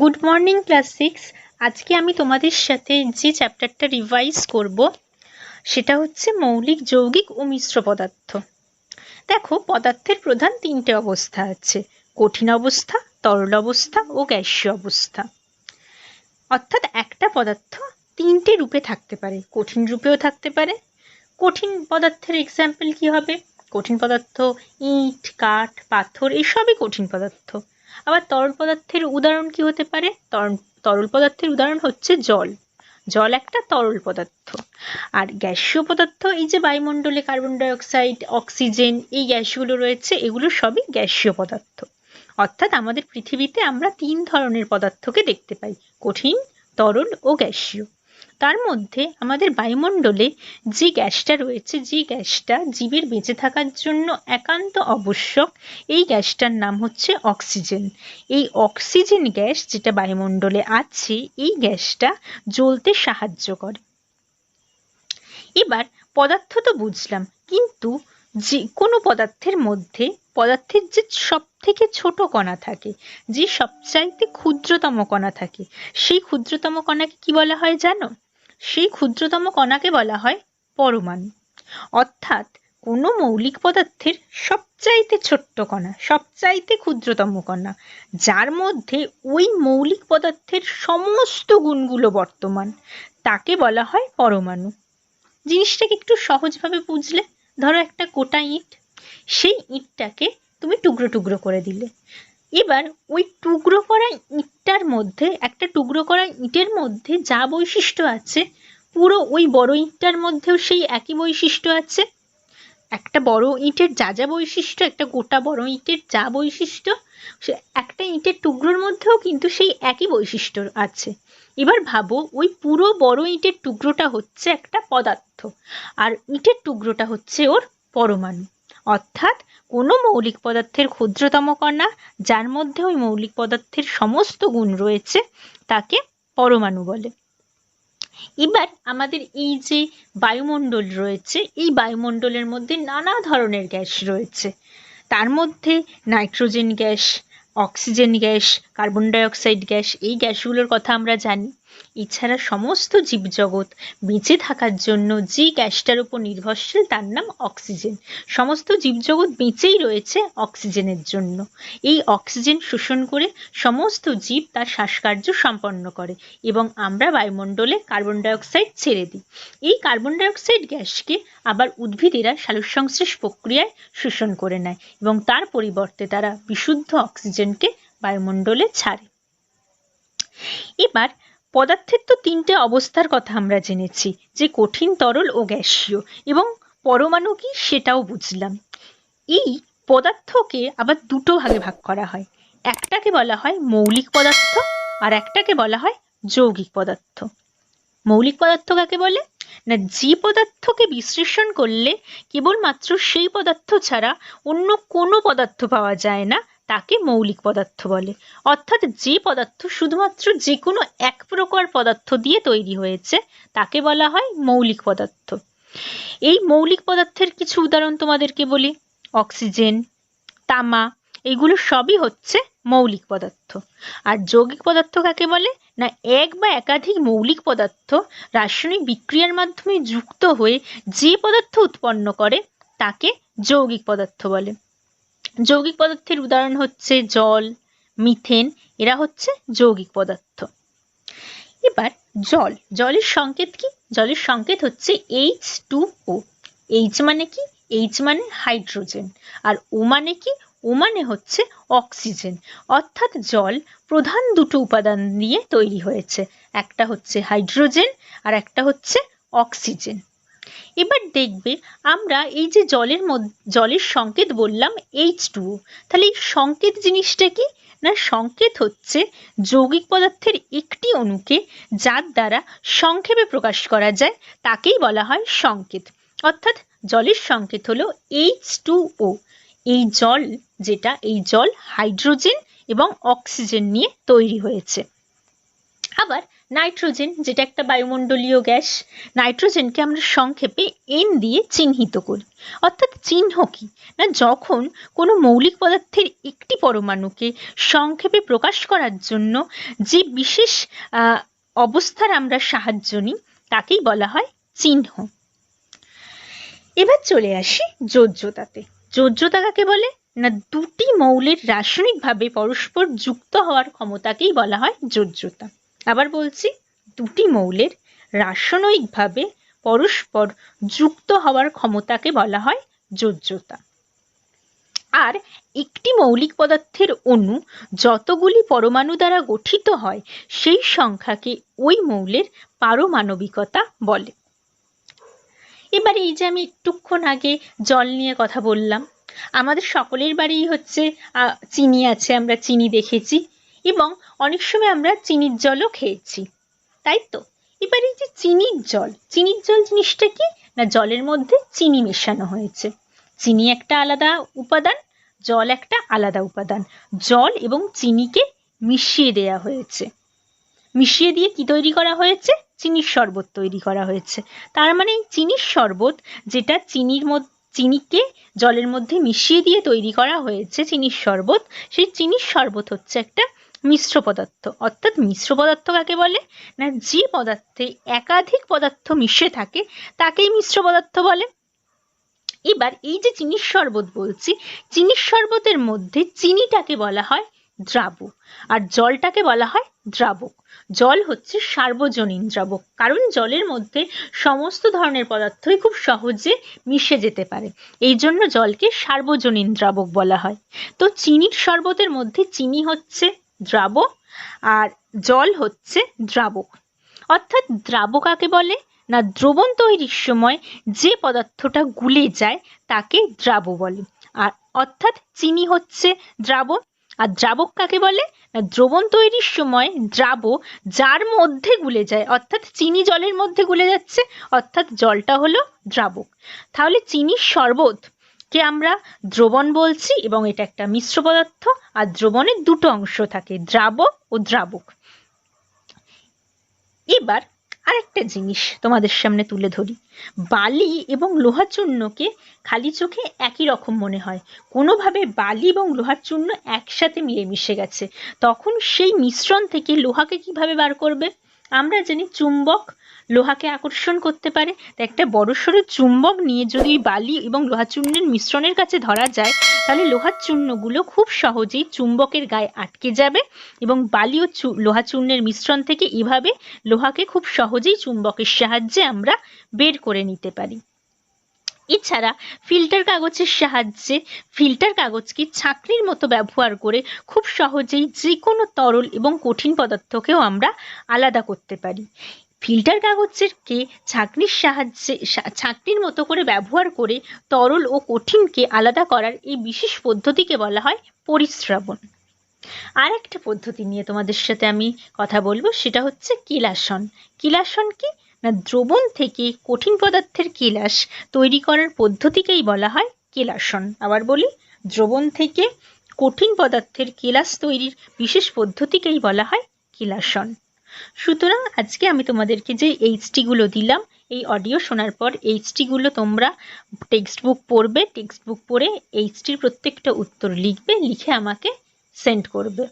Good morning class 6। আজকে আমি তোমাদের সাথে যে চ্যাপ্টারটা রিভাইজ করব সেটা হচ্ছে মৌলিক, যৌগিক ও মিশ্র পদার্থ। দেখো, পদার্থের প্রধান তিনটে অবস্থা আছে: কঠিন অবস্থা, তরল অবস্থা ও গ্যাসীয় অবস্থা। অর্থাৎ একটা পদার্থ তিনটে রূপে থাকতে পারে, কঠিন রূপেও থাকতে পারে। কঠিন পদার্থের এক্সাম্পল কি হবে? কঠিন পদার্থ ইট, কাঠ, পাথর, এসবই কঠিন পদার্থ। আবার তরল পদার্থের উদাহরণ কি হতে পারে? তরল পদার্থের উদাহরণ হচ্ছে জল। জল একটা তরল পদার্থ। আর গ্যাসীয় পদার্থ, এই যে বায়ুমণ্ডলে কার্বন ডাই অক্সাইড, অক্সিজেন, এই গ্যাসগুলো রয়েছে, এগুলো সবই গ্যাসীয় পদার্থ। অর্থাৎ আমাদের পৃথিবীতে আমরা তিন ধরনের পদার্থকে দেখতে পাই: কঠিন, তরল ও গ্যাসীয়। তার মধ্যে আমাদের বায়ুমণ্ডলে যে গ্যাসটা রয়েছে, যে গ্যাসটা জীবের বেঁচে থাকার জন্য একান্ত আবশ্যক, এই গ্যাসটার নাম হচ্ছে অক্সিজেন। এই অক্সিজেন গ্যাস যেটা বায়ুমণ্ডলে আছে, এই গ্যাসটা জ্বলতে সাহায্য করে। এবার পদার্থ তো বুঝলাম, কিন্তু যে কোনো পদার্থের মধ্যে পদার্থের যে সব থেকে ছোট কণা থাকে, যে সবচাইতে ক্ষুদ্রতম কণা থাকে, সেই ক্ষুদ্রতম কণাকে কি বলা হয় জানো? সেই ক্ষুদ্রতম কণাকে বলা হয় পরমাণু। অর্থাৎ কোনো মৌলিক পদার্থের সবচাইতে ছোট্ট কণা, সবচাইতে ক্ষুদ্রতম কণা, যার মধ্যে ওই মৌলিক পদার্থের সমস্ত গুণগুলো বর্তমান, তাকে বলা হয় পরমাণু। জিনিসটাকে একটু সহজভাবে বুঝলে, ধরো একটা গোটা ইট, সেই ইটটাকে তুমি টুকরো টুকরো করে দিলে। এবার ওই টুকরো করা ইটটার মধ্যে, একটা টুকরো করা ইটের মধ্যে যা বৈশিষ্ট্য আছে, পুরো ওই বড় ইটটার মধ্যেও সেই একই বৈশিষ্ট্য আছে। একটা বড় ইটের যা যা বৈশিষ্ট্য, একটা গোটা বড় ইটের যা বৈশিষ্ট্য, সে একটা ইটের টুকরোর মধ্যেও কিন্তু সেই একই বৈশিষ্ট্য আছে। এবার ভাবো, ওই পুরো বড় ইটের টুকরোটা হচ্ছে একটা পদার্থ, আর ইটের টুকরোটা হচ্ছে ওর পরমাণু। অর্থাৎ কোনো মৌলিক পদার্থের ক্ষুদ্রতম কণা, যার মধ্যে ওই মৌলিক পদার্থের সমস্ত গুণ রয়েছে, তাকে পরমাণু বলে। এবার আমাদের এই যে বায়ুমণ্ডল রয়েছে, এই বায়ুমণ্ডলের মধ্যে নানা ধরনের গ্যাস রয়েছে। তার মধ্যে nitrogen gas, oxygen gas, carbon ডাই অক্সাইড গ্যাস, এই গ্যাসগুলোর কথা আমরা জানি। এছাড়া সমস্ত জীবজগৎ বেঁচে থাকার জন্য যে গ্যাসটার উপর নির্ভরশীল, তার নাম অক্সিজেন। সমস্ত জীবজগৎ বেঁচেই রয়েছে অক্সিজেনের জন্য। এই অক্সিজেন শোষণ করে সমস্ত জীব তার শ্বাসকার্য সম্পন্ন করে, এবং আমরা বায়ুমণ্ডলে কার্বন ডাই অক্সাইড ছেড়ে দিই। এই কার্বন ডাই অক্সাইড গ্যাসকে আবার উদ্ভিদেরা সালোকসংশ্লেষ প্রক্রিয়ায় শোষণ করে নেয়, এবং তার পরিবর্তে তারা বিশুদ্ধ অক্সিজেনকে বায়ুমণ্ডলে ছাড়ে। এবার পদার্থের তো তিনটে অবস্থার কথা আমরা জেনেছি, যে কঠিন, তরল ও গ্যাসীয়, এবং পরমাণু কি সেটাও বুঝলাম। এই পদার্থকে আবার দুটো ভাগে ভাগ করা হয়। একটাকে বলা হয় মৌলিক পদার্থ, আর একটাকে বলা হয় যৌগিক পদার্থ। মৌলিক পদার্থ কাকে বলে? না, যে পদার্থকে বিশ্লেষণ করলে কেবলমাত্র সেই পদার্থ ছাড়া অন্য কোনো পদার্থ পাওয়া যায় না, তাকে মৌলিক পদার্থ বলে। অর্থাৎ যে পদার্থ শুধুমাত্র যে কোনো এক প্রকার পদার্থ দিয়ে তৈরি হয়েছে, তাকে বলা হয় মৌলিক পদার্থ। এই মৌলিক পদার্থের কিছু উদাহরণ তোমাদেরকে বলি: অক্সিজেন, তামা, এগুলো সবই হচ্ছে মৌলিক পদার্থ। আর যৌগিক পদার্থ কাকে বলে? না, এক বা একাধিক মৌলিক পদার্থ রাসায়নিক বিক্রিয়ার মাধ্যমে যুক্ত হয়ে যে পদার্থ উৎপন্ন করে, তাকে যৌগিক পদার্থ বলে। যৌগিক পদার্থের উদাহরণ হচ্ছে জল, মিথেন, এরা হচ্ছে যৌগিক পদার্থ। এবার জল, জলের সংকেত কি? জলের সংকেত হচ্ছে H2O। H মানে কি? H মানে হাইড্রোজেন। আর O মানে কি? ও মানে হচ্ছে অক্সিজেন। অর্থাৎ জল প্রধান দুটো উপাদান নিয়ে তৈরি হয়েছে, একটা হচ্ছে হাইড্রোজেন আর একটা হচ্ছে অক্সিজেন। এবার দেখবে, আমরা এই যে জলের সংকেত বললাম H2O, তাহলে এই সংকেত জিনিসটা কি? না, সংকেত হচ্ছে যৌগিক পদার্থের একটি অণুকে যার দ্বারা সংক্ষেপে প্রকাশ করা যায়, তাকেই বলা হয় সংকেত। অর্থাৎ জলের সংকেত হলো H2O। এই জল যেটা, এই জল হাইড্রোজেন এবং অক্সিজেন নিয়ে তৈরি হয়েছে। আবার নাইট্রোজেন, যেটা একটা বায়ুমণ্ডলীয় গ্যাস, নাইট্রোজেনকে আমরা সংক্ষেপে N দিয়ে চিহ্নিত করি। অর্থাৎ চিহ্ন কি না, যখন কোনো মৌলিক পদার্থের একটি পরমাণুকে সংক্ষেপে প্রকাশ করার জন্য যে বিশেষ অবস্থার আমরা সাহায্য নিই তাকেই বলা হয় চিহ্ন। এবার চলে আসি যোজ্যতাতে। যোজ্যতা কাকে বলে না, দুটি মৌলের রাসায়নিকভাবে পরস্পর যুক্ত হওয়ার ক্ষমতাকেই বলা হয় যোজ্যতা। আবার বলছি, দুটি মৌলের রাসায়নিকভাবে পরস্পর যুক্ত হওয়ার ক্ষমতাকে বলা হয় যোজ্যতা। আর একটি মৌলিক পদার্থের অণু যতগুলি পরমাণু দ্বারা গঠিত হয় সেই সংখ্যাকে ওই মৌলের পারমাণবিকতা বলে। এবার এই যে আমি একটুক্ষণ আগে জল নিয়ে কথা বললাম, আমাদের সকলের বাড়িই হচ্ছে চিনি আছে, আমরা চিনি দেখেছি এবং অনেক সময় আমরা চিনির জলও খেয়েছি, তাই তো? এবার এই যে চিনির জল জিনিসটা কি না, জলের মধ্যে চিনি মেশানো হয়েছে। চিনি একটা আলাদা উপাদান, জল একটা আলাদা উপাদান। জল এবং চিনিকে মিশিয়ে দেয়া হয়েছে। মিশিয়ে দিয়ে কি তৈরি করা হয়েছে? চিনির শরবত তৈরি করা হয়েছে। তার মানে এই চিনির শরবত, যেটা চিনিকে জলের মধ্যে মিশিয়ে দিয়ে তৈরি করা হয়েছে চিনির শরবত, সেই চিনির শরবত হচ্ছে একটা মিশ্র পদার্থ। অর্থাৎ মিশ্র পদার্থ কাকে বলে না, যে পদার্থে একাধিক পদার্থ মিশে থাকে তাকেই মিশ্র পদার্থ বলে। এবার এই যে চিনির শরবত বলছি, চিনির শরবতের মধ্যে চিনিটাকে বলা হয় দ্রাবক আর জলটাকে বলা হয় দ্রাবক। জল হচ্ছে সার্বজনীন দ্রাবক, কারণ জলের মধ্যে সমস্ত ধরনের পদার্থই খুব সহজে মিশে যেতে পারে, এই জন্য জলকে সার্বজনীন দ্রাবক বলা হয়। তো চিনির শরবতের মধ্যে চিনি হচ্ছে দ্রাবক আর জল হচ্ছে দ্রাবক। অর্থাৎ দ্রাবক কাকে বলে না, দ্রবণ তৈরির সময় যে পদার্থটা গুলে যায় তাকে দ্রাব বলে। আর অর্থাৎ চিনি হচ্ছে দ্রাবক। আর দ্রাবক কাকে বলে না, দ্রবণ তৈরির সময় দ্রাব যার মধ্যে গুলে যায়, অর্থাৎ চিনি জলের মধ্যে গুলে যাচ্ছে, অর্থাৎ জলটা হলো দ্রাবক। তাহলে চিনির শরবতকে আমরা দ্রবণ বলছি এবং এটা একটা মিশ্র পদার্থ। আর দ্রবণের দুটো অংশ থাকে, দ্রাবক ও দ্রাবক। এবার আরেকটা জিনিস তোমাদের সামনে তুলে ধরি। বালি এবং লোহা চূর্ণকে খালি চোখে একই রকম মনে হয়, কোনোভাবে বালি এবং লোহার চূর্ণ একসাথে মিলেমিশে গেছে, তখন সেই মিশ্রণ থেকে লোহাকে কিভাবে বার করবে? আমরা জানি চুম্বক লোহাকে আকর্ষণ করতে পারে। একটা বড়সড় চুম্বক নিয়ে যদি বালি এবং লোহা চূর্ণের মিশ্রণের কাছে ধরা যায়, তাহলে লোহার চূর্ণগুলো খুব সহজেই চুম্বকের গায়ে আটকে যাবে এবং বালি ও লোহা চূর্ণের মিশ্রণ থেকে এভাবে লোহাকে খুব সহজেই চুম্বকের সাহায্যে আমরা বের করে নিতে পারি। এছাড়া ফিল্টার কাগজের সাহায্যে ফিল্টার কাগজকে ছাঁকনির মতো ব্যবহার করে খুব সহজেই যে কোনো তরল এবং কঠিন পদার্থকেও আমরা আলাদা করতে পারি। ফিল্টার কাগজকে ছাঁকনির সাহায্যে ছাঁকনির মতো করে ব্যবহার করে তরল ও কঠিনকে আলাদা করার এই বিশেষ পদ্ধতিকে বলা হয় পরিস্রাবণ। আর একটা পদ্ধতি নিয়ে তোমাদের সাথে আমি কথা বলবো, সেটা হচ্ছে কেলাসন। কেলাসন কি না, দ্রবণ থেকে কঠিন পদার্থের কেলাস তৈরি করার পদ্ধতিকেই বলা হয় কেলাসন। আবার বলি, দ্রবণ থেকে কঠিন পদার্থের কেলাস তৈরির বিশেষ পদ্ধতিকেই বলা হয় কেলাসন। সুতরাং আজকে আমি তোমাদেরকে যে এইচটিগুলো দিলাম, এই অডিও শোনার পর এইচটিগুলো তোমরা টেক্সট বুক পড়বে, টেক্সট বুক পড়ে এইচটির প্রত্যেকটা উত্তর লিখবে, লিখে আমাকে সেন্ড করবে।